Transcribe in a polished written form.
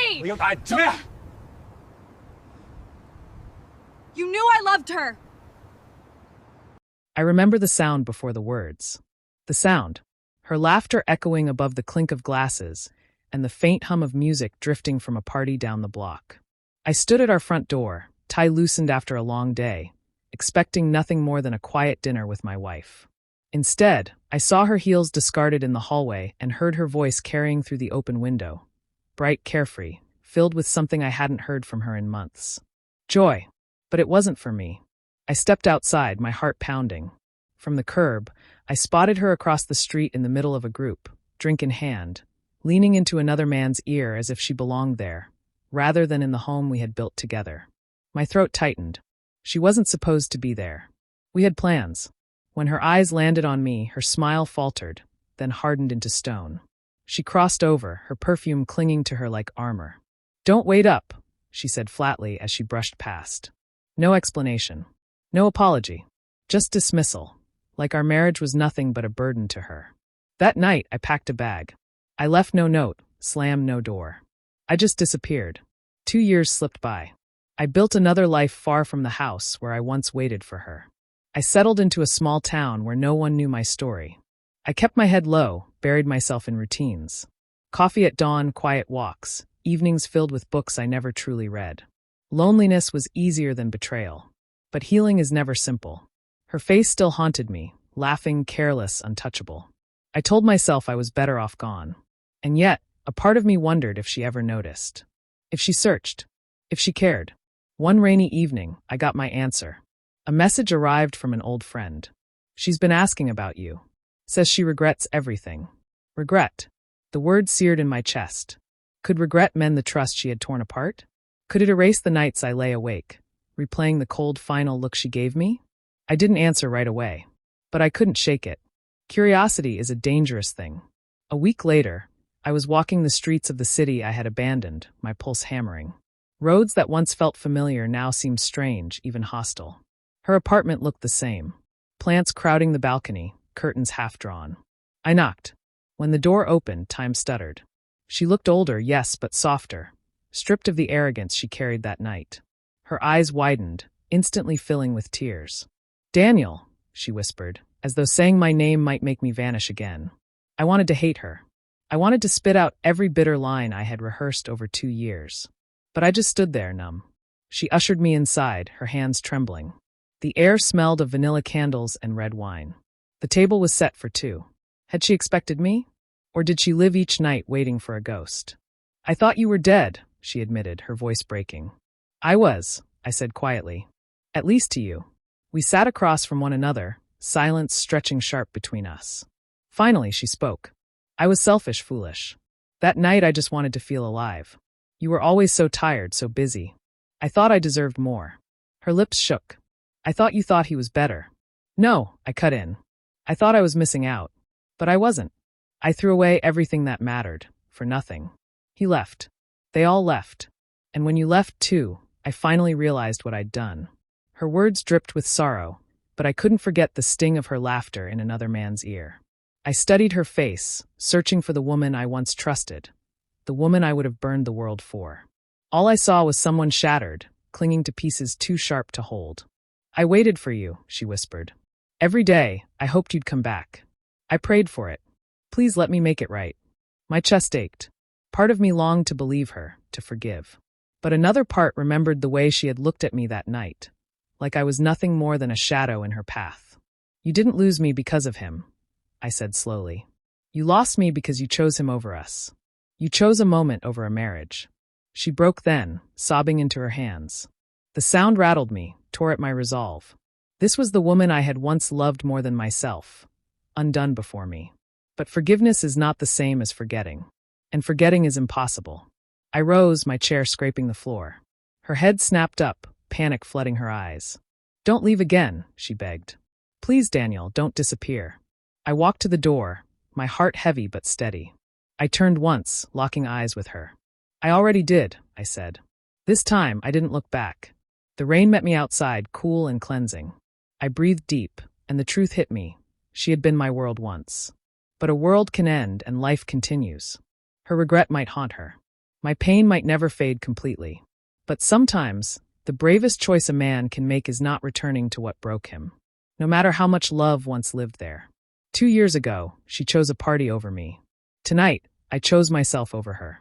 me! You knew I loved her! I remember the sound before the words. The sound, her laughter echoing above the clink of glasses, and the faint hum of music drifting from a party down the block. I stood at our front door, tie loosened after a long day, expecting nothing more than a quiet dinner with my wife. Instead, I saw her heels discarded in the hallway and heard her voice carrying through the open window, bright, carefree, filled with something I hadn't heard from her in months. Joy. But it wasn't for me. I stepped outside, my heart pounding. From the curb, I spotted her across the street in the middle of a group, drink in hand, leaning into another man's ear as if she belonged there, rather than in the home we had built together. My throat tightened. She wasn't supposed to be there. We had plans. When her eyes landed on me, her smile faltered, then hardened into stone. She crossed over, her perfume clinging to her like armor. "Don't wait up," she said flatly as she brushed past. No explanation. No apology. Just dismissal, like our marriage was nothing but a burden to her. That night, I packed a bag. I left no note, slammed no door. I just disappeared. 2 years slipped by. I built another life far from the house where I once waited for her. I settled into a small town where no one knew my story. I kept my head low, buried myself in routines. Coffee at dawn, quiet walks, evenings filled with books I never truly read. Loneliness was easier than betrayal. But healing is never simple. Her face still haunted me, laughing, careless, untouchable. I told myself I was better off gone. And yet, a part of me wondered if she ever noticed. If she searched. If she cared. One rainy evening, I got my answer. A message arrived from an old friend. "She's been asking about you. Says she regrets everything." Regret. The word seared in my chest. Could regret mend the trust she had torn apart? Could it erase the nights I lay awake, replaying the cold final look she gave me? I didn't answer right away, but I couldn't shake it. Curiosity is a dangerous thing. A week later, I was walking the streets of the city I had abandoned, my pulse hammering. Roads that once felt familiar now seemed strange, even hostile. Her apartment looked the same. Plants crowding the balcony, curtains half drawn. I knocked. When the door opened, time stuttered. She looked older, yes, but softer, stripped of the arrogance she carried that night. Her eyes widened, instantly filling with tears. "Daniel," she whispered, as though saying my name might make me vanish again. I wanted to hate her. I wanted to spit out every bitter line I had rehearsed over 2 years. But I just stood there, numb. She ushered me inside, her hands trembling. The air smelled of vanilla candles and red wine. The table was set for 2. Had she expected me? Or did she live each night waiting for a ghost? "I thought you were dead," she admitted, her voice breaking. "I was," I said quietly. "At least to you." We sat across from one another, silence stretching sharp between us. Finally, she spoke. "I was selfish, foolish. That night I just wanted to feel alive. You were always so tired, so busy. I thought I deserved more." Her lips shook. "I thought you thought he was better." "No," I cut in. "I thought I was missing out. But I wasn't. I threw away everything that mattered, for nothing." He left. They all left. And when you left too, I finally realized what I'd done. Her words dripped with sorrow, but I couldn't forget the sting of her laughter in another man's ear. I studied her face, searching for the woman I once trusted, the woman I would have burned the world for. All I saw was someone shattered, clinging to pieces too sharp to hold. "I waited for you," she whispered. "Every day, I hoped you'd come back. I prayed for it. Please let me make it right." My chest ached. Part of me longed to believe her, to forgive. But another part remembered the way she had looked at me that night, like I was nothing more than a shadow in her path. "You didn't lose me because of him," I said slowly. "You lost me because you chose him over us. You chose a moment over a marriage." She broke then, sobbing into her hands. The sound rattled me, tore at my resolve. This was the woman I had once loved more than myself, undone before me. But forgiveness is not the same as forgetting. And forgetting is impossible. I rose, my chair scraping the floor. Her head snapped up, panic flooding her eyes. "Don't leave again," she begged. "Please, Daniel, don't disappear." I walked to the door, my heart heavy but steady. I turned once, locking eyes with her. "I already did," I said. This time, I didn't look back. The rain met me outside, cool and cleansing. I breathed deep, and the truth hit me. She had been my world once. But a world can end and life continues. Her regret might haunt her. My pain might never fade completely. But sometimes, the bravest choice a man can make is not returning to what broke him, no matter how much love once lived there. 2 years ago, she chose a party over me. Tonight, I chose myself over her.